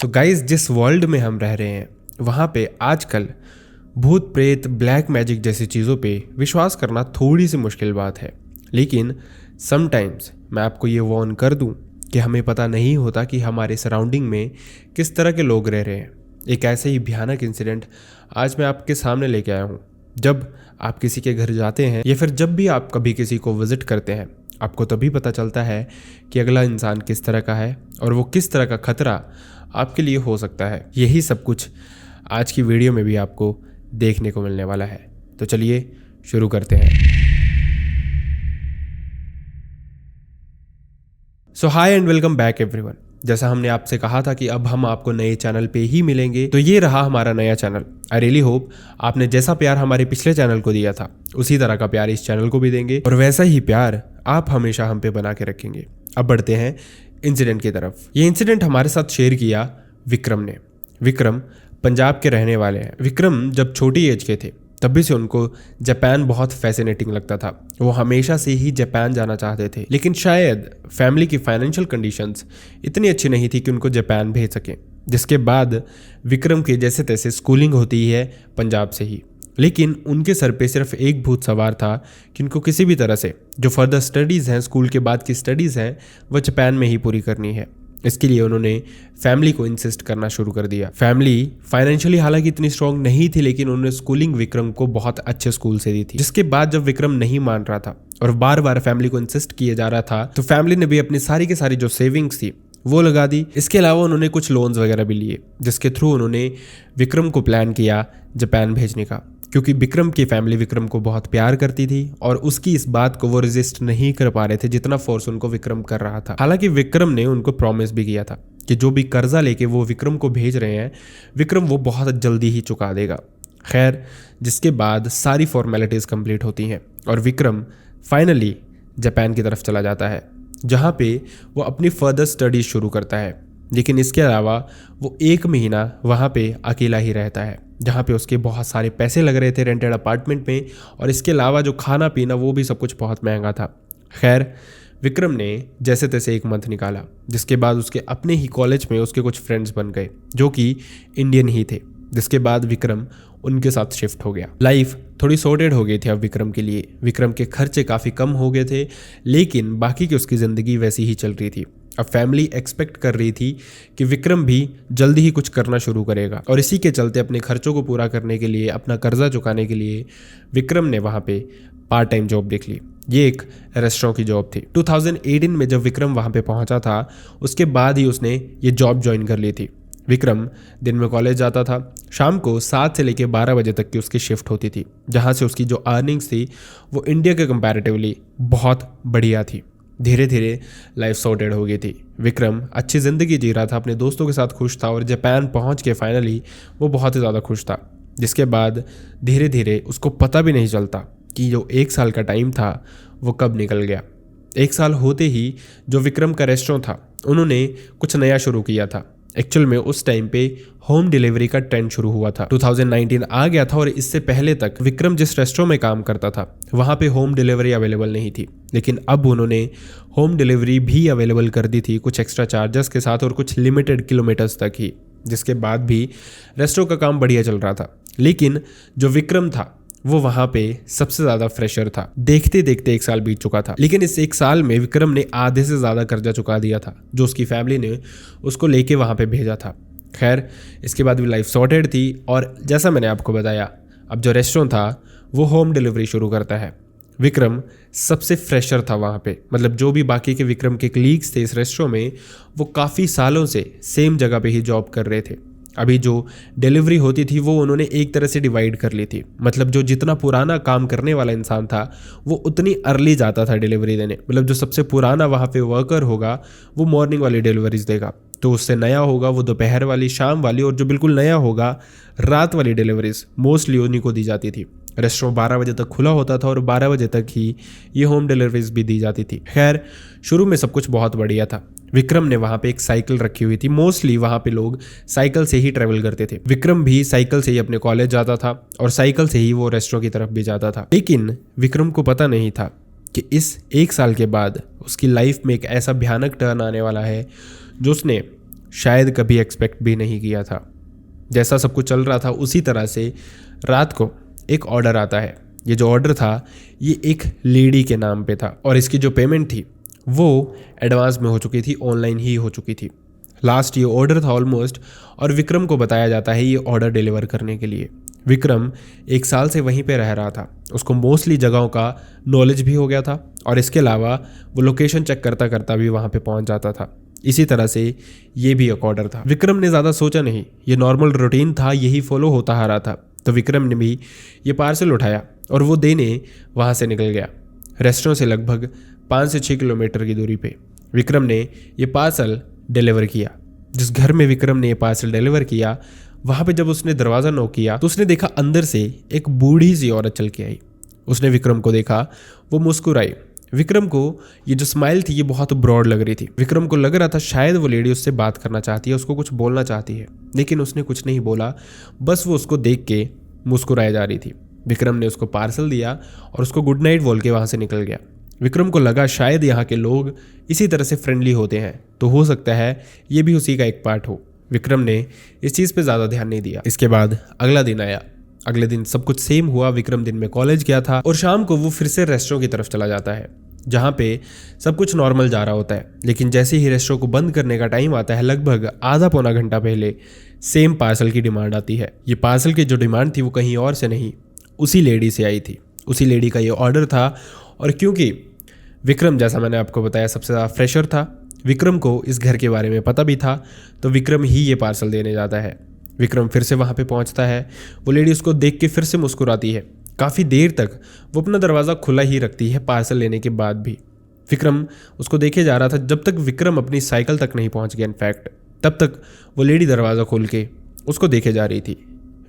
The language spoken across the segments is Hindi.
सो गाइस, जिस वर्ल्ड में हम रह रहे हैं वहाँ पे आजकल भूत प्रेत, ब्लैक मैजिक जैसी चीज़ों पे विश्वास करना थोड़ी सी मुश्किल बात है। लेकिन समटाइम्स मैं आपको ये वार्न कर दूं कि हमें पता नहीं होता कि हमारे सराउंडिंग में किस तरह के लोग रह रहे हैं। एक ऐसे ही भयानक इंसिडेंट आज मैं आपके सामने लेके आया हूँ। जब आप किसी के घर जाते हैं या फिर जब भी आप कभी किसी को विजिट करते हैं, आपको तभी पता चलता है कि अगला इंसान किस तरह का है और वो किस तरह का खतरा आपके लिए हो सकता है। यही सब कुछ आज की वीडियो में भी आपको देखने को मिलने वाला है। तो चलिए शुरू करते हैं। सो हाय एंड वेलकम बैक एवरीवन। जैसा हमने आपसे कहा था कि अब हम आपको नए चैनल पे ही मिलेंगे, तो ये रहा हमारा नया चैनल। आई रियली होप आपने जैसा प्यार हमारे पिछले चैनल को दिया था उसी तरह का प्यार इस चैनल को भी देंगे और वैसा ही प्यार आप हमेशा हम पे बना के रखेंगे। अब बढ़ते हैं इंसिडेंट की तरफ। ये इंसिडेंट हमारे साथ शेयर किया विक्रम ने। विक्रम पंजाब के रहने वाले हैं। विक्रम जब छोटी एज के थे तभी से उनको जापान बहुत फैसिनेटिंग लगता था। वो हमेशा से ही जापान जाना चाहते थे, लेकिन शायद फैमिली की फाइनेंशियल कंडीशंस इतनी अच्छी नहीं थी कि उनको जापान भेज सकें। जिसके बाद विक्रम की जैसे तैसे स्कूलिंग होती है पंजाब से ही, लेकिन उनके सर पे सिर्फ एक भूत सवार था कि उनको किसी भी तरह से जो फर्दर स्टडीज़ हैं, स्कूल के बाद की स्टडीज़ हैं, वह जापान में ही पूरी करनी है। इसके लिए उन्होंने फैमिली को इंसिस्ट करना शुरू कर दिया। फैमिली फाइनेंशियली हालांकि इतनी स्ट्रांग नहीं थी, लेकिन उन्होंने स्कूलिंग विक्रम को बहुत अच्छे स्कूल से दी थी। जिसके बाद जब विक्रम नहीं मान रहा था और बार बार फैमिली को इंसिस्ट किए जा रहा था, तो फैमिली ने भी अपनी सारी की सारी जो सेविंग्स थी वो लगा दी। इसके अलावा उन्होंने कुछ लोन्स वगैरह भी लिए, जिसके थ्रू उन्होंने विक्रम को प्लान किया जापान भेजने का। क्योंकि विक्रम की फैमिली विक्रम को बहुत प्यार करती थी और उसकी इस बात को वो रेजिस्ट नहीं कर पा रहे थे जितना फोर्स उनको विक्रम कर रहा था। हालांकि विक्रम ने उनको प्रॉमिस भी किया था कि जो भी कर्जा लेके वो विक्रम को भेज रहे हैं, विक्रम वो बहुत जल्दी ही चुका देगा। खैर, जिसके बाद सारी फॉर्मेलिटीज़ कंप्लीट होती हैं और विक्रम फाइनली जापान की तरफ चला जाता है, जहाँ पे वो अपनी फर्दर स्टडीज शुरू करता है। लेकिन इसके अलावा वो 1 महीना वहाँ पे अकेला ही रहता है, जहाँ पे उसके बहुत सारे पैसे लग रहे थे रेंटेड अपार्टमेंट में, और इसके अलावा जो खाना पीना वो भी सब कुछ बहुत महंगा था। खैर, विक्रम ने जैसे तैसे 1 मंथ निकाला, जिसके बाद उसके अपने ही कॉलेज में उसके कुछ फ्रेंड्स बन गए जो कि इंडियन ही थे। जिसके बाद विक्रम उनके साथ शिफ्ट हो गया। लाइफ थोड़ी सॉर्टेड हो गई थी अब विक्रम के लिए। विक्रम के खर्चे काफ़ी कम हो गए थे, लेकिन बाकी की उसकी ज़िंदगी वैसी ही चल रही थी। अब फैमिली एक्सपेक्ट कर रही थी कि विक्रम भी जल्दी ही कुछ करना शुरू करेगा, और इसी के चलते अपने खर्चों को पूरा करने के लिए, अपना कर्जा चुकाने के लिए विक्रम ने वहाँ पे पार्ट टाइम जॉब देख ली। ये एक रेस्टोरेंट की जॉब थी। 2018 में जब विक्रम वहाँ पे पहुँचा था, उसके बाद ही उसने ये जॉब ज्वाइन कर ली थी। विक्रम दिन में कॉलेज जाता था, शाम को 7 से लेकर 12 बजे तक की उसकी शिफ्ट होती थी, जहाँ से उसकी जो अर्निंग्स थी वो इंडिया के कंपैरेटिवली बहुत बढ़िया थी। धीरे धीरे लाइफ सॉर्टेड हो गई थी। विक्रम अच्छी ज़िंदगी जी रहा था, अपने दोस्तों के साथ खुश था, और जापान पहुंच के फाइनली वो बहुत ही ज़्यादा खुश था। जिसके बाद धीरे धीरे उसको पता भी नहीं चलता कि जो 1 साल का टाइम था वो कब निकल गया। 1 साल होते ही जो विक्रम का रेस्टोरेंट था, उन्होंने कुछ नया शुरू किया था। एक्चुअल में उस टाइम पे होम डिलीवरी का ट्रेंड शुरू हुआ था। 2019 आ गया था और इससे पहले तक विक्रम जिस रेस्टोरेंट में काम करता था वहाँ पे होम डिलीवरी अवेलेबल नहीं थी, लेकिन अब उन्होंने होम डिलीवरी भी अवेलेबल कर दी थी, कुछ एक्स्ट्रा चार्जेस के साथ और कुछ लिमिटेड किलोमीटर्स तक ही। जिसके बाद भी रेस्टोरेंट का काम बढ़िया चल रहा था, लेकिन जो विक्रम था वो वहाँ पे सबसे ज़्यादा फ्रेशर था। देखते देखते 1 साल बीत चुका था, लेकिन इस 1 साल में विक्रम ने आधे से ज़्यादा कर्जा चुका दिया था जो उसकी फैमिली ने उसको लेके वहाँ पे भेजा था। खैर, इसके बाद भी लाइफ सॉर्टेड थी, और जैसा मैंने आपको बताया, अब जो रेस्टोरेंट था वो होम डिलीवरी शुरू करता है। विक्रम सबसे फ्रेशर था वहाँ पे, मतलब जो भी बाकी के विक्रम के कलीग्स थे इस रेस्टोरेंट में, वो काफ़ी सालों से सेम जगह पे ही जॉब कर रहे थे। अभी जो डिलीवरी होती थी वो उन्होंने एक तरह से डिवाइड कर ली थी, मतलब जो जितना पुराना काम करने वाला इंसान था वो उतनी अर्ली जाता था डिलीवरी देने। मतलब जो सबसे पुराना वहाँ पे वर्कर होगा वो मॉर्निंग वाली डिलीवरीज देगा, तो उससे नया होगा वो दोपहर वाली, शाम वाली, और जो बिल्कुल नया होगा रात वाली डिलीवरीज मोस्टली उन्हीं को दी जाती थी। रेस्टोरेंट 12 बजे तक खुला होता था और 12 बजे तक ही ये होम डिलीवरीज भी दी जाती थी। खैर, शुरू में सब कुछ बहुत बढ़िया था। विक्रम ने वहाँ पे एक साइकिल रखी हुई थी, मोस्टली वहाँ पे लोग साइकिल से ही ट्रेवल करते थे। विक्रम भी साइकिल से ही अपने कॉलेज जाता था और साइकिल से ही वो रेस्टोरेंट की तरफ भी जाता था। लेकिन विक्रम को पता नहीं था कि इस 1 साल के बाद उसकी लाइफ में एक ऐसा भयानक टर्न आने वाला है जो उसने शायद कभी एक्सपेक्ट भी नहीं किया था। जैसा सब कुछ चल रहा था उसी तरह से रात को एक ऑर्डर आता है। ये जो ऑर्डर था ये एक लेडी के नाम पे था और इसकी जो पेमेंट थी वो एडवांस में हो चुकी थी, ऑनलाइन ही हो चुकी थी। लास्ट ये ऑर्डर था ऑलमोस्ट, और विक्रम को बताया जाता है ये ऑर्डर डिलीवर करने के लिए। विक्रम 1 साल से वहीं पे रह रहा था, उसको मोस्टली जगहों का नॉलेज भी हो गया था और इसके अलावा वो लोकेशन चेक करता करता भी वहाँ पे पहुँच जाता था। इसी तरह से ये भी एक ऑर्डर था। विक्रम ने ज़्यादा सोचा नहीं, ये नॉर्मल रूटीन था, यही फॉलो होता आ रहा था। तो विक्रम ने भी ये पार्सल उठाया और वो देने वहाँ से निकल गया। रेस्टोरेंट से लगभग 5 से 6 किलोमीटर की दूरी पे विक्रम ने ये पार्सल डिलीवर किया। जिस घर में विक्रम ने ये पार्सल डिलीवर किया वहाँ पे जब उसने दरवाज़ा नॉक किया तो उसने देखा अंदर से एक बूढ़ी सी औरत चल के आई। उसने विक्रम को देखा, वो मुस्कुराई। विक्रम को ये जो स्माइल थी ये बहुत ब्रॉड लग रही थी। विक्रम को लग रहा था शायद वो लेडी उससे बात करना चाहती है, उसको कुछ बोलना चाहती है, लेकिन उसने कुछ नहीं बोला, बस वो उसको देख के मुस्कुराई जा रही थी। विक्रम ने उसको पार्सल दिया और उसको गुड नाइट बोल के वहाँ से निकल गया। विक्रम को लगा शायद यहाँ के लोग इसी तरह से फ्रेंडली होते हैं, तो हो सकता है ये भी उसी का एक पार्ट हो। विक्रम ने इस चीज़ पे ज़्यादा ध्यान नहीं दिया। इसके बाद अगला दिन आया। अगले दिन सब कुछ सेम हुआ। विक्रम दिन में कॉलेज गया था और शाम को वो फिर से रेस्टोरेंट की तरफ चला जाता है जहाँ पे सब कुछ नॉर्मल जा रहा होता है। लेकिन जैसे ही रेस्टोरेंट को बंद करने का टाइम आता है, लगभग आधा पौना घंटा पहले सेम पार्सल की डिमांड आती है। ये पार्सल की जो डिमांड थी वो कहीं और से नहीं, उसी लेडी से आई थी। उसी लेडी का ये ऑर्डर था और क्योंकि विक्रम, जैसा मैंने आपको बताया, सबसे ज़्यादा फ्रेशर था, विक्रम को इस घर के बारे में पता भी था, तो विक्रम ही ये पार्सल देने जाता है। विक्रम फिर से वहाँ पे पहुँचता है। वो लेडी उसको देख के फिर से मुस्कुराती है। काफ़ी देर तक वो अपना दरवाज़ा खुला ही रखती है पार्सल लेने के बाद भी। विक्रम उसको देखे जा रहा था जब तक विक्रम अपनी साइकिल तक नहीं पहुँच गया। इनफैक्ट तब तक वो लेडी दरवाज़ा खोल के उसको देखे जा रही थी।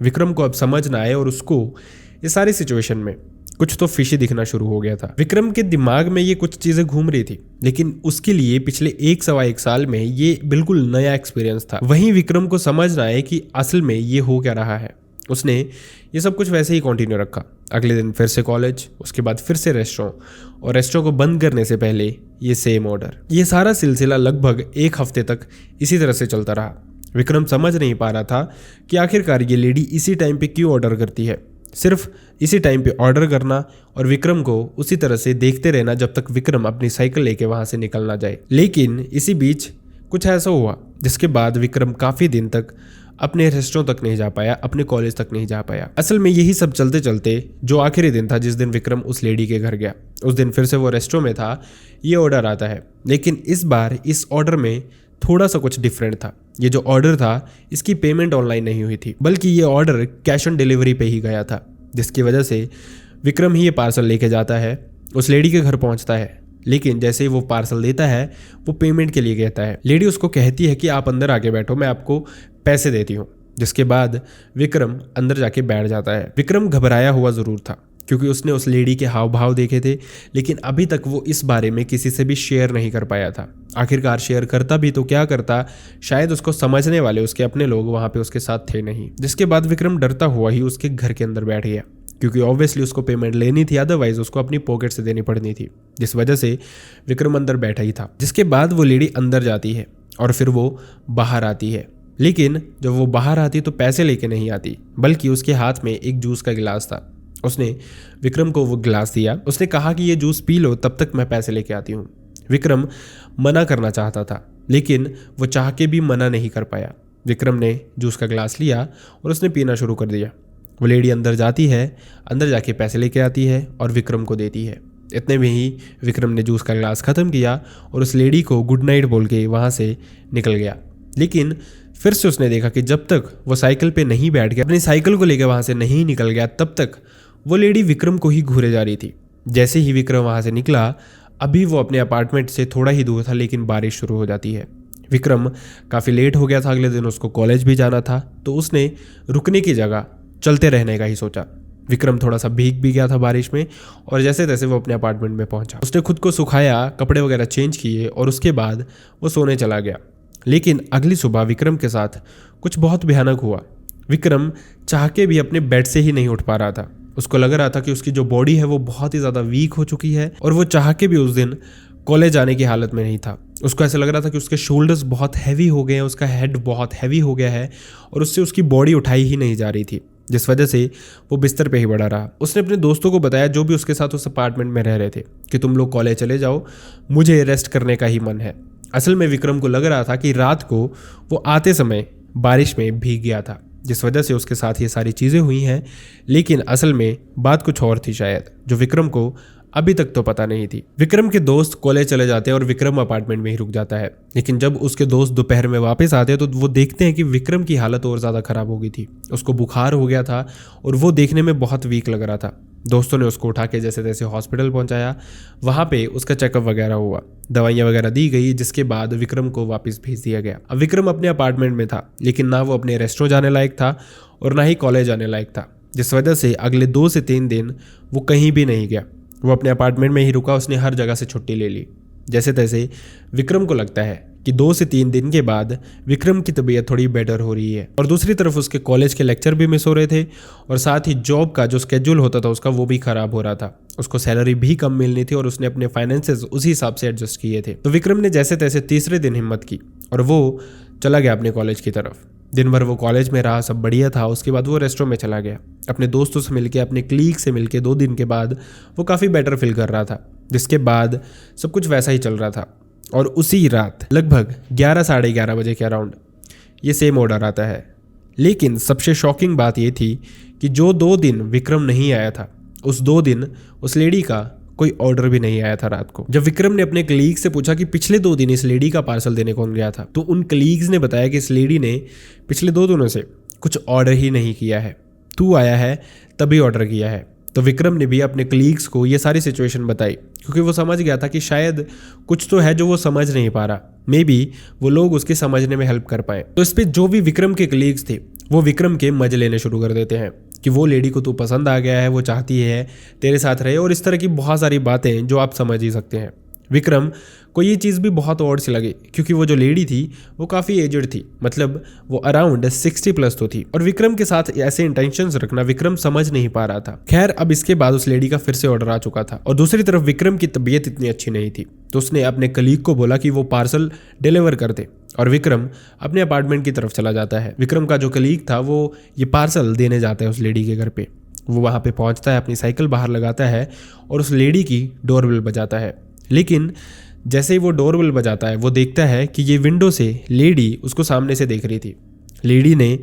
विक्रम को अब समझ ना आए और उसको इस सारी सिचुएशन में कुछ तो फिशी दिखना शुरू हो गया था। विक्रम के दिमाग में ये कुछ चीज़ें घूम रही थी, लेकिन उसके लिए पिछले 1 साल में ये बिल्कुल नया एक्सपीरियंस था। वहीं विक्रम को समझ ना आए कि असल में ये हो क्या रहा है। उसने ये सब कुछ वैसे ही कंटिन्यू रखा। अगले दिन फिर से कॉलेज, उसके बाद फिर से रेस्टोरेंट, और रेस्टोरेंट को बंद करने से पहले ये सेम ऑर्डर। ये सारा सिलसिला लगभग 1 हफ्ते तक इसी तरह से चलता रहा। विक्रम समझ नहीं पा रहा था कि आखिरकार ये लेडी इसी टाइम पे क्यों ऑर्डर करती है। सिर्फ इसी टाइम पे ऑर्डर करना और विक्रम को उसी तरह से देखते रहना जब तक विक्रम अपनी साइकिल लेके वहाँ से निकल ना जाए। लेकिन इसी बीच कुछ ऐसा हुआ जिसके बाद विक्रम काफ़ी दिन तक अपने रेस्टोरेंट तक नहीं जा पाया, अपने कॉलेज तक नहीं जा पाया। असल में यही सब चलते चलते जो आखिरी दिन था जिस दिन विक्रम उस लेडी के घर गया, उस दिन फिर से वो रेस्टोरेंट में था। ये ऑर्डर आता है, लेकिन इस बार इस ऑर्डर में थोड़ा सा कुछ डिफरेंट था। ये जो ऑर्डर था इसकी पेमेंट ऑनलाइन नहीं हुई थी, बल्कि ये ऑर्डर कैश ऑन डिलीवरी पे ही गया था, जिसकी वजह से विक्रम ही ये पार्सल लेके जाता है, उस लेडी के घर पहुंचता है। लेकिन जैसे ही वो पार्सल देता है वो पेमेंट के लिए कहता है। लेडी उसको कहती है कि आप अंदर आके बैठो, मैं आपको पैसे देती हूँ। जिसके बाद विक्रम अंदर जाके बैठ जाता है। विक्रम घबराया हुआ ज़रूर था क्योंकि उसने उस लेडी के हाव भाव देखे थे, लेकिन अभी तक वो इस बारे में किसी से भी शेयर नहीं कर पाया था। आखिरकार शेयर करता भी तो क्या करता, शायद उसको समझने वाले उसके अपने लोग वहाँ पे उसके साथ थे नहीं। जिसके बाद विक्रम डरता हुआ ही उसके घर के अंदर बैठ गया क्योंकि ऑब्वियसली उसको पेमेंट लेनी थी, अदरवाइज उसको अपनी पॉकेट से देनी पड़नी थी, जिस वजह से विक्रम अंदर बैठा ही था। जिसके बाद वो लेडी अंदर जाती है और फिर वो बाहर आती है, लेकिन जब वो बाहर आती तो पैसे लेके नहीं आती, बल्कि उसके हाथ में एक जूस का गिलास था। उसने विक्रम को वो गिलास दिया। उसने कहा कि ये जूस पी लो, तब तक मैं पैसे लेके आती हूँ। विक्रम मना करना चाहता था, लेकिन वो चाह के भी मना नहीं कर पाया। विक्रम ने जूस का गिलास लिया और उसने पीना शुरू कर दिया। वो लेडी अंदर जाती है, अंदर जाके पैसे लेके आती है और विक्रम को देती है। इतने में ही विक्रम ने जूस का गिलास ख़त्म किया और उस लेडी को गुड नाइट बोल के वहाँ से निकल गया। लेकिन फिर से उसने देखा कि जब तक वो साइकिल पे नहीं बैठ गया, अपनी साइकिल को लेकर वहाँ से नहीं निकल गया, तब तक वो लेडी विक्रम को ही घूरे जा रही थी। जैसे ही विक्रम वहाँ से निकला, अभी वो अपने अपार्टमेंट से थोड़ा ही दूर था, लेकिन बारिश शुरू हो जाती है। विक्रम काफ़ी लेट हो गया था, अगले दिन उसको कॉलेज भी जाना था, तो उसने रुकने की जगह चलते रहने का ही सोचा। विक्रम थोड़ा सा भीग भी गया था बारिश में और जैसे तैसे वो अपने अपार्टमेंट में पहुंचा। उसने खुद को सुखाया, कपड़े वगैरह चेंज किए और उसके बाद वो सोने चला गया। लेकिन अगली सुबह विक्रम के साथ कुछ बहुत भयानक हुआ। विक्रम चाह के भी अपने बेड से ही नहीं उठ पा रहा था। उसको लग रहा था कि उसकी जो बॉडी है वो बहुत ही ज़्यादा वीक हो चुकी है और वो चाह के भी उस दिन कॉलेज आने की हालत में नहीं था। उसको ऐसा लग रहा था कि उसके शोल्डर्स बहुत हैवी हो गए हैं, उसका हेड बहुत हैवी हो गया है और उससे उसकी बॉडी उठाई ही नहीं जा रही थी, जिस वजह से वो बिस्तर पे ही पड़ा रहा। उसने अपने दोस्तों को बताया जो भी उसके साथ उस अपार्टमेंट में रह रहे थे कि तुम लोग कॉलेज चले जाओ, मुझे रेस्ट करने का ही मन है। असल में विक्रम को लग रहा था कि रात को वो आते समय बारिश में भीग गया था, जिस वजह से उसके साथ ये सारी चीज़ें हुई हैं। लेकिन असल में बात कुछ और थी शायद, जो विक्रम को अभी तक तो पता नहीं थी। विक्रम के दोस्त कॉलेज चले जाते हैं और विक्रम अपार्टमेंट में ही रुक जाता है। लेकिन जब उसके दोस्त दोपहर में वापस आते हैं तो वो देखते हैं कि विक्रम की हालत और ज़्यादा ख़राब हो गई थी। उसको बुखार हो गया था और वो देखने में बहुत वीक लग रहा था। दोस्तों ने उसको उठा के जैसे तैसे हॉस्पिटल पहुंचाया। वहाँ पे उसका चेकअप वगैरह हुआ, दवाइयाँ वगैरह दी गई, जिसके बाद विक्रम को वापस भेज दिया गया। अब विक्रम अपने अपार्टमेंट में था, लेकिन ना वो अपने रेस्टोरेंट जाने लायक था और ना ही कॉलेज जाने लायक था, जिस वजह से अगले 2 से 3 दिन वो कहीं भी नहीं गया। वो अपने अपार्टमेंट में ही रुका। उसने हर जगह से छुट्टी ले ली। जैसे तैसे विक्रम को लगता है कि 2 से 3 दिन के बाद विक्रम की तबीयत थोड़ी बेटर हो रही है। और दूसरी तरफ उसके कॉलेज के लेक्चर भी मिस हो रहे थे और साथ ही जॉब का जो स्केड्यूल होता था उसका, वो भी खराब हो रहा था। उसको सैलरी भी कम मिलनी थी और उसने अपने फाइनेंसेस उसी हिसाब से एडजस्ट किए थे। तो विक्रम ने जैसे तैसे तीसरे दिन हिम्मत की और वो चला गया अपने कॉलेज की तरफ। दिन भर वो कॉलेज में रहा, सब बढ़िया था। उसके बाद वो रेस्टोरेंट में चला गया। अपने दोस्तों से मिलके, अपने क्लीग से मिलके 2 दिन के बाद वो काफ़ी बेटर फील कर रहा था, जिसके बाद सब कुछ वैसा ही चल रहा था। और उसी रात लगभग 11 साढ़े 11 बजे के अराउंड ये सेम ऑर्डर आता है। लेकिन सबसे शॉकिंग बात ये थी कि जो 2 दिन विक्रम नहीं आया था, उस 2 दिन उस लेडी का कोई ऑर्डर भी नहीं आया था रात को। जब विक्रम ने अपने कलीग से पूछा कि पिछले 2 दिन इस लेडी का पार्सल देने कौन गया था, तो उन कलीग्स ने बताया कि इस लेडी ने पिछले 2 दिनों से कुछ ऑर्डर ही नहीं किया है, तू आया है तभी ऑर्डर किया है। तो विक्रम ने भी अपने कलीग्स को ये सारी सिचुएशन बताई, क्योंकि वो समझ गया था कि शायद कुछ तो है जो वो समझ नहीं पा रहा। मे बी वो लोग उसके समझने में हेल्प कर पाए। तो इस पर जो भी विक्रम के कलीग्स थे वो विक्रम के मजे लेने शुरू कर देते हैं कि वो लेडी को तू पसंद आ गया है, वो चाहती है तेरे साथ रहे, और इस तरह की बहुत सारी बातें जो आप समझ ही सकते हैं। विक्रम को ये चीज़ भी बहुत ऑड सी लगी, क्योंकि वो जो लेडी थी वो काफ़ी एजड थी, मतलब वो अराउंड 60 प्लस तो थी। और विक्रम के साथ ऐसे इंटेंशंस रखना विक्रम समझ नहीं पा रहा था। खैर, अब इसके बाद उस लेडी का फिर से ऑर्डर आ चुका था और दूसरी तरफ विक्रम की तबीयत इतनी अच्छी नहीं थी, तो उसने अपने कलीग को बोला कि वो पार्सल डिलीवर कर दे और विक्रम अपने अपार्टमेंट की तरफ चला जाता है। विक्रम का जो कलीग था वो ये पार्सल देने जाता है उस लेडी के घर पे। वो वहाँ पे पहुँचता है, अपनी साइकिल बाहर लगाता है और उस लेडी की डोरबेल बजाता है। लेकिन जैसे ही वो डोरबेल बजाता है वो देखता है कि ये विंडो से लेडी उसको सामने से देख रही थी। लेडी ने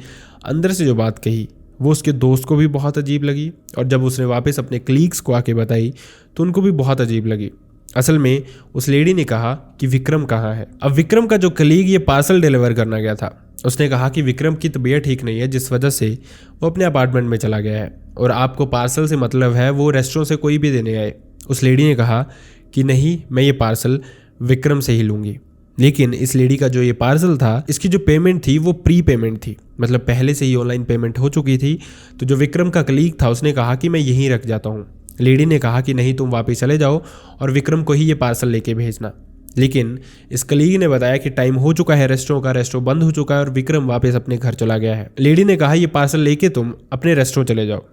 अंदर से जो बात कही वो उसके दोस्त को भी बहुत अजीब लगी, और जब उसने वापस अपने कलीग्स को आके बताई तो उनको भी बहुत अजीब लगी। असल में उस लेडी ने कहा कि विक्रम कहाँ है। अब विक्रम का जो कलीग ये पार्सल डिलीवर करना गया था, उसने कहा कि विक्रम की तबीयत ठीक नहीं है, जिस वजह से वो अपने अपार्टमेंट में चला गया है और आपको पार्सल से मतलब है वो रेस्टोरेंट से कोई भी देने आए। उस लेडी ने कहा कि नहीं, मैं ये पार्सल विक्रम से ही लूँगी। लेकिन इस लेडी का जो ये पार्सल था, इसकी जो पेमेंट थी वो प्री पेमेंट थी, मतलब पहले से ही ऑनलाइन पेमेंट हो चुकी थी। तो जो विक्रम का कलीग था उसने कहा कि मैं यहीं रख जाता हूँ। लेडी ने कहा कि नहीं, तुम वापस चले जाओ और विक्रम को ही ये पार्सल लेके भेजना। लेकिन इस कलीग ने बताया कि टाइम हो चुका है रेस्टोरेंट बंद हो चुका है और विक्रम वापस अपने घर चला गया है। लेडी ने कहा ये पार्सल लेके तुम अपने रेस्टोरेंट चले जाओ।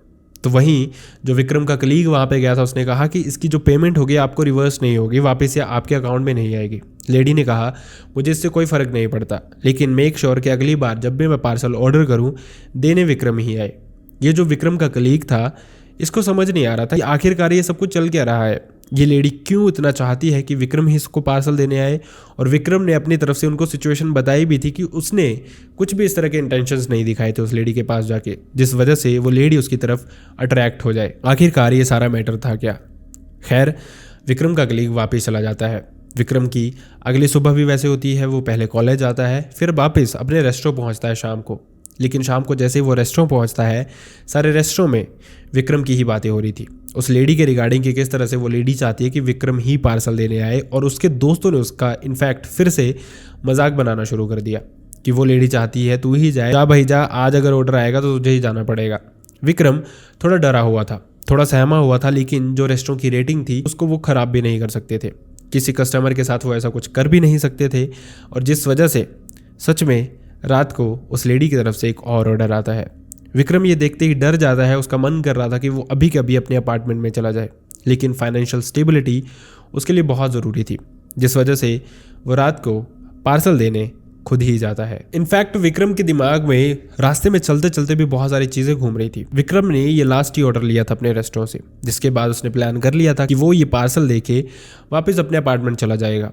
तो वहीं जो विक्रम का कलीग वहाँ पे गया था उसने कहा कि इसकी जो पेमेंट होगी आपको रिवर्स नहीं होगी, वापस या आपके अकाउंट में नहीं आएगी। लेडी ने कहा मुझे इससे कोई फ़र्क नहीं पड़ता, लेकिन मेक श्योर कि अगली बार जब भी मैं पार्सल ऑर्डर करूँ देने विक्रम ही आए। ये जो विक्रम का कलीग था इसको समझ नहीं आ रहा था कि आखिरकार ये सब कुछ चल क्या रहा है। ये लेडी क्यों इतना चाहती है कि विक्रम ही इसको पार्सल देने आए, और विक्रम ने अपनी तरफ से उनको सिचुएशन बताई भी थी कि उसने कुछ भी इस तरह के इंटेंशंस नहीं दिखाए थे उस लेडी के पास जाके, जिस वजह से वो लेडी उसकी तरफ अट्रैक्ट हो जाए। आखिरकार ये सारा मैटर था क्या। खैर, विक्रम का कलीग वापस चला जाता है। विक्रम की अगली सुबह भी वैसे होती है, वो पहले कॉलेज जाता है, फिर वापस अपने रेस्टोरेंट पहुंचता है शाम को। लेकिन शाम को जैसे ही वो रेस्टोरेंट पहुंचता है, सारे रेस्टोरेंट में विक्रम की ही बातें हो रही थी, उस लेडी के रिगार्डिंग कि किस तरह से वो लेडी चाहती है कि विक्रम ही पार्सल देने आए। और उसके दोस्तों ने उसका इनफैक्ट फिर से मजाक बनाना शुरू कर दिया कि वो लेडी चाहती है तू ही जाए, जा भाई जा, आज अगर ऑर्डर आएगा तो तुझे ही जाना पड़ेगा। विक्रम थोड़ा डरा हुआ था, थोड़ा सहमा हुआ था, लेकिन जो रेस्टोरेंट की रेटिंग थी उसको वो ख़राब भी नहीं कर सकते थे, किसी कस्टमर के साथ वो ऐसा कुछ कर भी नहीं सकते थे। और जिस वजह से सच में रात को उस लेडी की तरफ से एक और ऑर्डर आता है। विक्रम ये देखते ही डर जाता है, उसका मन कर रहा था कि वो अभी के अभी अपने अपार्टमेंट में चला जाए, लेकिन फाइनेंशियल स्टेबिलिटी उसके लिए बहुत ज़रूरी थी, जिस वजह से वो रात को पार्सल देने खुद ही जाता है। इनफैक्ट विक्रम के दिमाग में रास्ते में चलते चलते भी बहुत सारी चीजें घूम रही थी। विक्रम ने ये लास्ट ही ऑर्डर लिया था अपने रेस्टोरेंट से, जिसके बाद उसने प्लान कर लिया था कि वो ये पार्सल देके वापस अपने अपार्टमेंट चला जाएगा।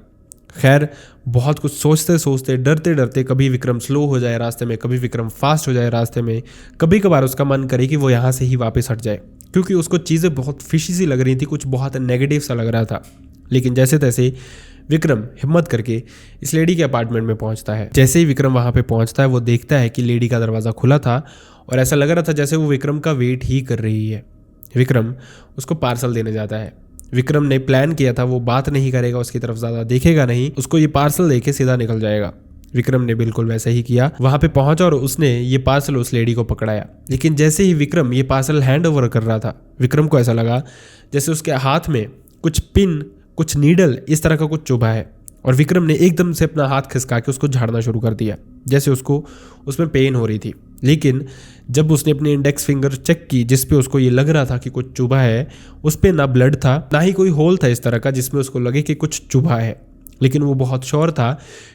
खैर बहुत कुछ सोचते सोचते डरते डरते कभी विक्रम स्लो हो जाए रास्ते में, कभी विक्रम फास्ट हो जाए रास्ते में, कभी कभार उसका मन करे कि वो यहाँ से ही वापस हट जाए, क्योंकि उसको चीज़ें बहुत फिशी सी लग रही थी, कुछ बहुत नेगेटिव सा लग रहा था। लेकिन जैसे तैसे विक्रम हिम्मत करके इस लेडी के अपार्टमेंट में पहुंचता है। जैसे ही विक्रम वहां पे पहुंचता है वो देखता है कि लेडी का दरवाज़ा खुला था और ऐसा लग रहा था जैसे वो विक्रम का वेट ही कर रही है। विक्रम उसको पार्सल देने जाता है। विक्रम ने प्लान किया था वो बात नहीं करेगा, उसकी तरफ ज़्यादा देखेगा नहीं, उसको ये पार्सल देके सीधा निकल जाएगा। विक्रम ने बिल्कुल वैसा ही किया, वहां पे पहुंचा और उसने ये पार्सल उस लेडी को पकड़ाया। लेकिन जैसे ही विक्रम ये पार्सल हैंड ओवर कर रहा था, विक्रम को ऐसा लगा जैसे उसके हाथ में कुछ पिन, कुछ नीडल इस तरह का कुछ चुभा है, और विक्रम ने एकदम से अपना हाथ खिसका के उसको झाड़ना शुरू कर दिया, जैसे उसको उसमें पेन हो रही थी। लेकिन जब उसने अपनी इंडेक्स फिंगर चेक की जिस पे उसको ये लग रहा था कि कुछ चुभा है, उस पे ना ब्लड था ना ही कोई होल था इस तरह का जिसमें उसको लगे कि कुछ चुभा है, लेकिन वो बहुत श्योर था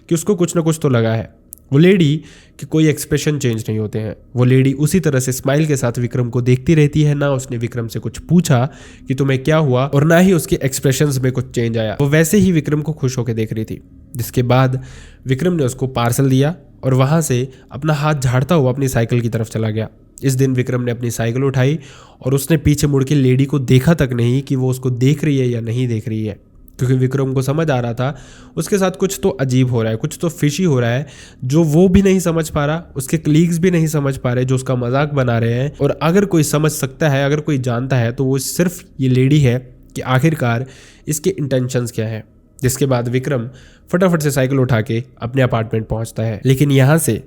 कि उसको कुछ ना कुछ तो लगा है। वो लेडी कि कोई एक्सप्रेशन चेंज नहीं होते हैं, वो लेडी उसी तरह से स्माइल के साथ विक्रम को देखती रहती है। ना उसने विक्रम से कुछ पूछा कि तुम्हें क्या हुआ, और ना ही उसके एक्सप्रेशंस में कुछ चेंज आया, वो वैसे ही विक्रम को खुश होकर देख रही थी। जिसके बाद विक्रम ने उसको पार्सल दिया और वहां से अपना हाथ झाड़ता हुआ अपनी साइकिल की तरफ चला गया। इस दिन विक्रम ने अपनी साइकिल उठाई और उसने पीछे मुड़ के लेडी को देखा तक नहीं कि वो उसको देख रही है या नहीं देख रही है, क्योंकि विक्रम को समझ आ रहा था उसके साथ कुछ तो अजीब हो रहा है, कुछ तो फिशी हो रहा है, जो वो भी नहीं समझ पा रहा, उसके कलीग्स भी नहीं समझ पा रहे, जो उसका मजाक बना रहे हैं। और अगर कोई समझ सकता है, अगर कोई जानता है, तो वो सिर्फ ये लेडी है कि आखिरकार इसके इंटेंशंस क्या है। जिसके बाद विक्रम फटाफट से साइकिल उठा के अपने अपार्टमेंट पहुंचता है। लेकिन यहाँ से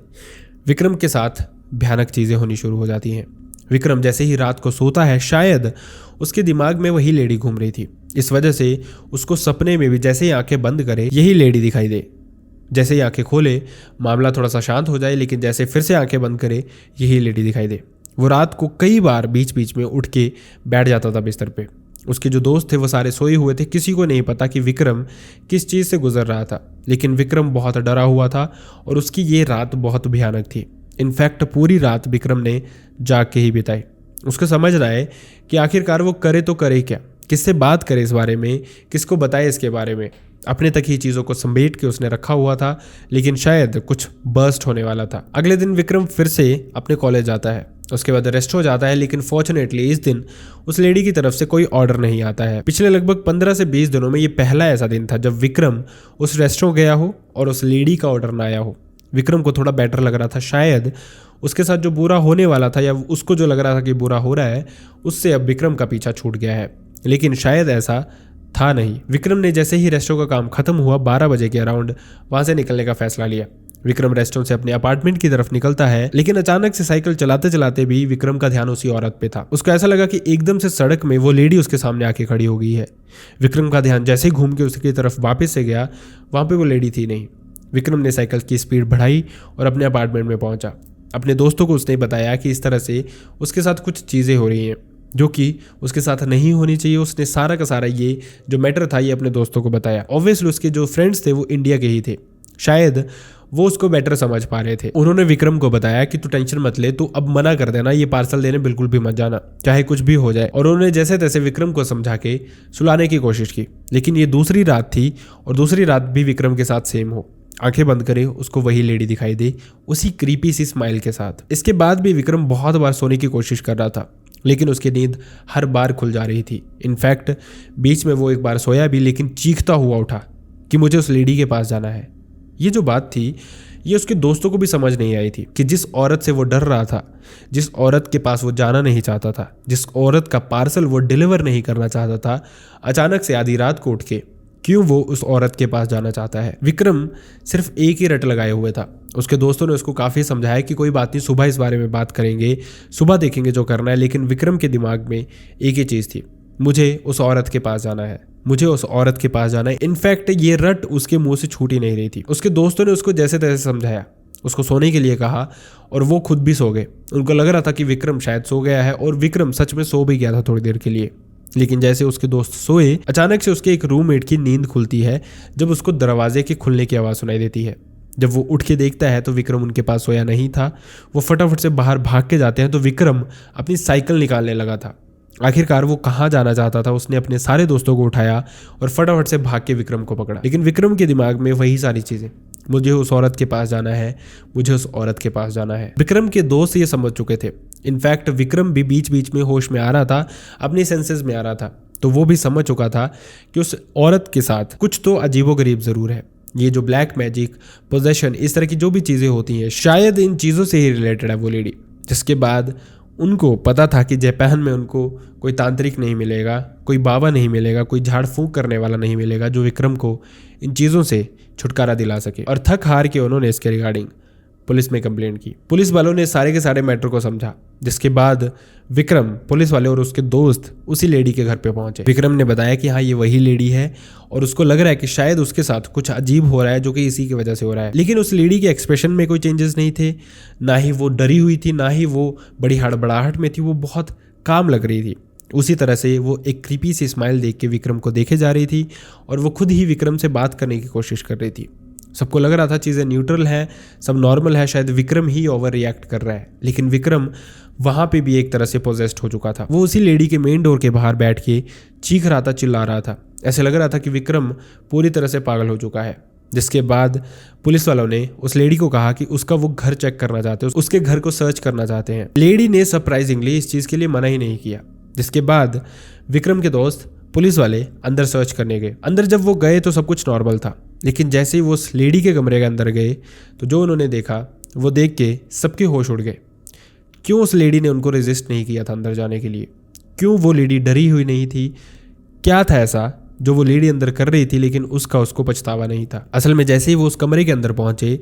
विक्रम के साथ भयानक चीज़ें होनी शुरू हो जाती हैं। विक्रम जैसे ही रात को सोता है, शायद उसके दिमाग में वही लेडी घूम रही थी। इस वजह से उसको सपने में भी जैसे ही आंखें बंद करे यही लेडी दिखाई दे, जैसे ही आंखें खोले मामला थोड़ा सा शांत हो जाए, लेकिन जैसे फिर से आंखें बंद करे यही लेडी दिखाई दे। वो रात को कई बार बीच बीच में उठ के बैठ जाता था बिस्तर पे। उसके जो दोस्त थे वो सारे सोए हुए थे, किसी को नहीं पता कि विक्रम किस चीज़ से गुजर रहा था। लेकिन विक्रम बहुत डरा हुआ था और उसकी ये रात बहुत भयानक थी। इनफैक्ट पूरी रात विक्रम ने जाग के ही बिताई। उसको समझ रहा है कि आखिरकार वो करे तो करे क्या, किससे बात करे इस बारे में, किसको बताए इसके बारे में। अपने तक ही चीज़ों को समेट के उसने रखा हुआ था, लेकिन शायद कुछ बर्स्ट होने वाला था। अगले दिन विक्रम फिर से अपने कॉलेज जाता है, उसके बाद रेस्ट हो जाता है। लेकिन फॉर्चुनेटली इस दिन उस लेडी की तरफ से कोई ऑर्डर नहीं आता है। पिछले लगभग 15 से 20 दिनों में ये पहला ऐसा दिन था जब विक्रम उस रेस्टोरेंट गया हो और उस लेडी का ऑर्डर ना आया हो। विक्रम को थोड़ा बेटर लग रहा था, शायद उसके साथ जो बुरा होने वाला था या उसको जो लग रहा था कि बुरा हो रहा है, उससे अब विक्रम का पीछा छूट गया है। लेकिन शायद ऐसा था नहीं। विक्रम ने जैसे ही रेस्टोरेंट का काम खत्म हुआ 12 बजे के अराउंड वहां से निकलने का फैसला लिया। विक्रम रेस्टोरेंट से अपने अपार्टमेंट की तरफ निकलता है, लेकिन अचानक से साइकिल चलाते चलाते भी विक्रम का ध्यान उसी औरत पे था। उसको ऐसा लगा कि एकदम से सड़क में वो लेडी उसके सामने आके खड़ी हो गई है। विक्रम का ध्यान जैसे ही घूम के उसकी तरफ वापस से गया, वहां पे वो लेडी थी नहीं। विक्रम ने साइकिल की स्पीड बढ़ाई और अपने अपार्टमेंट में पहुंचा। अपने दोस्तों को उसने बताया कि इस तरह से उसके साथ कुछ चीज़ें हो रही हैं जो कि उसके साथ नहीं होनी चाहिए। उसने सारा का सारा ये जो मैटर था ये अपने दोस्तों को बताया। ऑब्वियसली उसके जो फ्रेंड्स थे वो इंडिया के ही थे, शायद वो उसको बेटर समझ पा रहे थे। उन्होंने विक्रम को बताया कि तू टेंशन मत ले, तू अब मना कर देना, ये पार्सल देने बिल्कुल भी मत जाना, चाहे कुछ भी हो जाए। और उन्होंने जैसे तैसे विक्रम को समझा के सुलाने की कोशिश की। लेकिन ये दूसरी रात थी और दूसरी रात भी विक्रम के साथ सेम हो। आंखें बंद करे उसको वही लेडी दिखाई दे, उसी क्रीपी सी स्माइल के साथ। इसके बाद भी विक्रम बहुत बार सोने की कोशिश कर रहा था, लेकिन उसकी नींद हर बार खुल जा रही थी। इनफैक्ट बीच में वो एक बार सोया भी, लेकिन चीखता हुआ उठा कि मुझे उस लेडी के पास जाना है। ये जो बात थी ये उसके दोस्तों को भी समझ नहीं आई थी कि जिस औरत से वो डर रहा था, जिस औरत के पास वो जाना नहीं चाहता था, जिस औरत का पार्सल वो डिलीवर नहीं करना चाहता था, अचानक से आधी रात को उठ के क्यों वो उस औरत के पास जाना चाहता है। विक्रम सिर्फ एक ही रट लगाए हुए था। उसके दोस्तों ने उसको काफ़ी समझाया कि कोई बात नहीं, सुबह इस बारे में बात करेंगे, सुबह देखेंगे जो करना है। लेकिन विक्रम के दिमाग में एक ही चीज़ थी, मुझे उस औरत के पास जाना है, मुझे उस औरत के पास जाना है। इनफैक्ट ये रट उसके मुंह से छूट ही नहीं रही थी। उसके दोस्तों ने उसको जैसे तैसे समझाया, उसको सोने के लिए कहा और वो खुद भी सो गए। उनको लग रहा था कि विक्रम शायद सो गया है और विक्रम सच में सो भी गया था थोड़ी देर के लिए। लेकिन जैसे उसके दोस्त सोए, अचानक से उसके एक रूममेट की नींद खुलती है जब उसको दरवाजे के खुलने की आवाज़ सुनाई देती है। जब वो उठ के देखता है तो विक्रम उनके पास सोया नहीं था। वो फटाफट से बाहर भाग के जाते हैं तो विक्रम अपनी साइकिल निकालने लगा था। आखिरकार वो कहाँ जाना चाहता था, उसने अपने सारे दोस्तों को उठाया और फटाफट से भाग के विक्रम को पकड़ा। लेकिन विक्रम के दिमाग में वही सारी चीज़ें, मुझे उस औरत के पास जाना है, मुझे उस औरत के पास जाना है। विक्रम के दोस्त ये समझ चुके थे। इनफैक्ट विक्रम भी बीच बीच में होश में आ रहा था, अपनी सेंसेस में आ रहा था, तो वो भी समझ चुका था कि उस औरत के साथ कुछ तो अजीबोगरीब ज़रूर है। ये जो ब्लैक मैजिक, पोजेशन, इस तरह की जो भी चीज़ें होती हैं, शायद इन चीज़ों से ही रिलेटेड है वो लेडी। जिसके बाद उनको पता था कि जापान में उनको कोई तांत्रिक नहीं मिलेगा, कोई बाबा नहीं मिलेगा, कोई झाड़ फूंक करने वाला नहीं मिलेगा जो विक्रम को इन चीज़ों से छुटकारा दिला सके। और थक हार के उन्होंने इसके रिगार्डिंग पुलिस में कंप्लेंट की। पुलिस वालों ने सारे के सारे मैटर को समझा, जिसके बाद विक्रम, पुलिस वाले और उसके दोस्त उसी लेडी के घर पे पहुंचे। विक्रम ने बताया कि हाँ, ये वही लेडी है और उसको लग रहा है कि शायद उसके साथ कुछ अजीब हो रहा है जो कि इसी की वजह से हो रहा है। लेकिन उस लेडी के एक्सप्रेशन में कोई चेंजेस नहीं थे, ना ही वो डरी हुई थी, ना ही वो बड़ी हड़बड़ाहट में थी, वो बहुत काम लग रही थी। उसी तरह से वो एक क्रीपी सी स्माइल देख के विक्रम को देखे जा रही थी और वो खुद ही विक्रम से बात करने की कोशिश कर रही थी। सबको लग रहा था चीज़ें न्यूट्रल हैं, सब नॉर्मल है, शायद विक्रम ही ओवर रिएक्ट कर रहा है। लेकिन विक्रम वहाँ पे भी एक तरह से पोजेस्ड हो चुका था। वो उसी लेडी के मेन डोर के बाहर बैठ के चीख रहा था, चिल्ला रहा था। ऐसे लग रहा था कि विक्रम पूरी तरह से पागल हो चुका है। जिसके बाद पुलिस वालों ने उस लेडी को कहा कि उसका वो घर चेक करना चाहते हैं, उसके घर को सर्च करना चाहते हैं। लेडी ने सरप्राइजिंगली इस चीज़ के लिए मना ही नहीं किया। जिसके बाद विक्रम के दोस्त पुलिस वाले अंदर सर्च करने गए। अंदर जब वो गए तो सब कुछ नॉर्मल था, लेकिन जैसे ही वो उस लेडी के कमरे के अंदर गए तो जो उन्होंने देखा वो देख के सबके होश उड़ गए। क्यों उस लेडी ने उनको रेजिस्ट नहीं किया था अंदर जाने के लिए? क्यों वो लेडी डरी हुई नहीं थी? क्या था ऐसा जो वो लेडी अंदर कर रही थी लेकिन उसको पछतावा नहीं था? असल में जैसे ही वो उस कमरे के अंदर पहुंचे,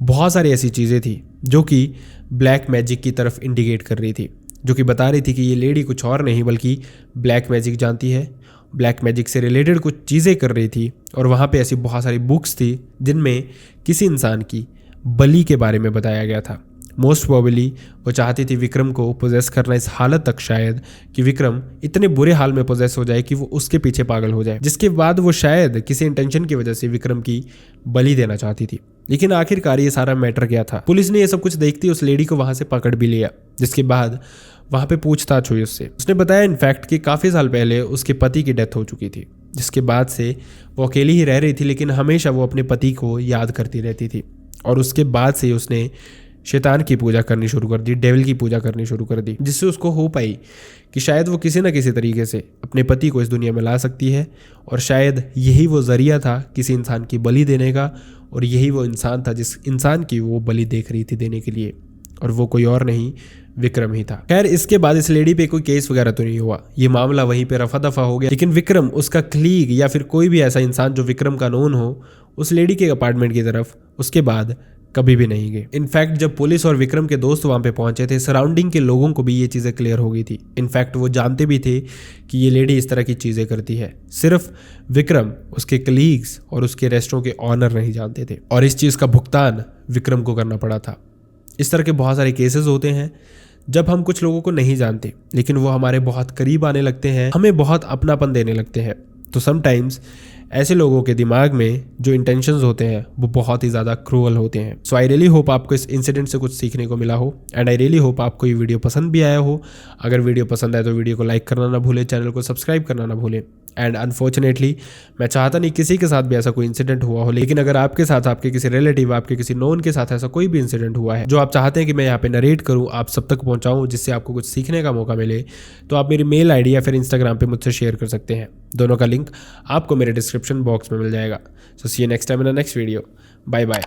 बहुत सारी ऐसी चीज़ें थी जो कि ब्लैक मैजिक की तरफ इंडिकेट कर रही थी, जो कि बता रही थी कि ये लेडी कुछ और नहीं बल्कि ब्लैक मैजिक जानती है, ब्लैक मैजिक से रिलेटेड कुछ चीज़ें कर रही थी। और वहाँ पे ऐसी बहुत सारी बुक्स थी जिनमें किसी इंसान की बलि के बारे में बताया गया था। मोस्ट प्रोबेबली वो चाहती थी विक्रम को पोजेस करना इस हालत तक, शायद कि विक्रम इतने बुरे हाल में पोजेस हो जाए कि वो उसके पीछे पागल हो जाए, जिसके बाद वो शायद किसी इंटेंशन की वजह से विक्रम की बलि देना चाहती थी। लेकिन आखिरकार ये सारा मैटर क्या था? पुलिस ने ये सब कुछ देखती उस लेडी को वहाँ से पकड़ भी लिया। जिसके बाद वहाँ पे पूछताछ हुई उससे। उसने बताया इनफैक्ट कि काफ़ी साल पहले उसके पति की डेथ हो चुकी थी, जिसके बाद से वो अकेली ही रह रही थी, लेकिन हमेशा वो अपने पति को याद करती रहती थी। और उसके बाद से उसने शैतान की पूजा करनी शुरू कर दी, डेविल की पूजा करनी शुरू कर दी, जिससे उसको होप आई कि शायद वो किसी न किसी तरीके से अपने पति को इस दुनिया में ला सकती है। और शायद यही वो जरिया था किसी इंसान की बलि देने का, और यही वो इंसान था जिस इंसान की वो बलि देख रही थी देने के लिए, और वो कोई और नहीं विक्रम ही था। खैर, इसके बाद इस लेडी पे कोई केस वगैरह तो नहीं हुआ, ये मामला वहीं पे रफा दफा हो गया। लेकिन विक्रम, उसका कलीग या फिर कोई भी ऐसा इंसान जो विक्रम का नोन हो, उस लेडी के अपार्टमेंट की तरफ उसके बाद कभी भी नहीं गए। इनफैक्ट जब पुलिस और विक्रम के दोस्त वहाँ पे पहुंचे थे, सराउंडिंग के लोगों को भी ये चीज़ें क्लियर हो गई थी। इनफैक्ट वो जानते भी थे कि ये लेडी इस तरह की चीज़ें करती है। सिर्फ विक्रम, उसके कलीग्स और उसके रेस्टोरेंट के ऑनर नहीं जानते थे, और इस चीज़ का भुगतान विक्रम को करना पड़ा था। इस तरह के बहुत सारे केसेस होते हैं जब हम कुछ लोगों को नहीं जानते, लेकिन वो हमारे बहुत करीब आने लगते हैं, हमें बहुत अपनापन देने लगते हैं। तो समटाइम्स ऐसे लोगों के दिमाग में जो इंटेंशंस होते हैं वो बहुत ही ज़्यादा क्रूअल होते हैं। सो आई रियली होप आपको इस इंसिडेंट से कुछ सीखने को मिला हो, एंड आई रियली होप आपको ये वीडियो पसंद भी आया हो। अगर वीडियो पसंद आए तो वीडियो को लाइक करना ना भूलें, चैनल को सब्सक्राइब करना ना भूलें। एंड अनफॉर्चुनेटली मैं चाहता नहीं किसी के साथ भी ऐसा कोई इंसिडेंट हुआ हो, लेकिन अगर आपके साथ, आपके किसी रिलेटिव, आपके किसी नोन के साथ ऐसा कोई भी इंसिडेंट हुआ है जो आप चाहते हैं कि मैं यहाँ पे नरेट करूँ, आप सब तक पहुँचाऊँ, जिससे आपको कुछ सीखने का मौका मिले, तो आप मेरी मेल आईडी या फिर इंस्टाग्राम पे मुझसे शेयर कर सकते हैं। दोनों का लिंक आपको मेरे डिस्क्रिप्शन बॉक्स में मिल जाएगा। So see you next time in the next video. Bye bye.